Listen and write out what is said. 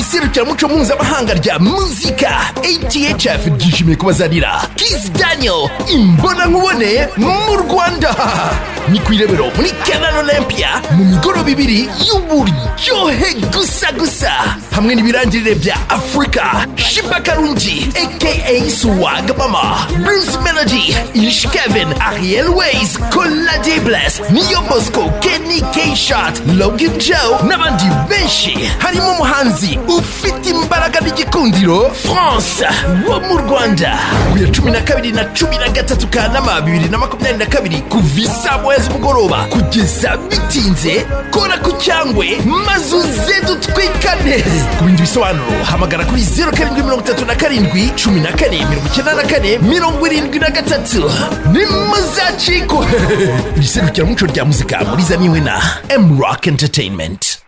iserukiramuco mpuzamahanga rya muzika ATHF ryishimiye kubazanira Kizz Daniel imbona nkubone mu Rwanda. Ni kwirebero muri Canal Olympia mu migoro bibiri y'uburyohe gusa hamwe n'ibirangirire bya Africa. Sheeba aka Swag Mama, Bruce Melodie, Ish Kevin, Ariel Ways, Colade Bless, Niyo Bosco, Kenny K-Shot, Logan Joe n'abandi benshi. Harimo umuhanzi ufite imbaraga n'igikundiro France wo mu Rwanda. Uya 12 na 13 Kanama 2022 kuva saa 7 z'umugoroba kugeza bitinze. Kora ku cyangwe maze uze dutwikane. Ku bindi bisobanuro hamagara kuri 0737 14 94 73. Nimuzacikwe. Iserukiramuco rya muzika muri zaniwe na M Rock Entertainment.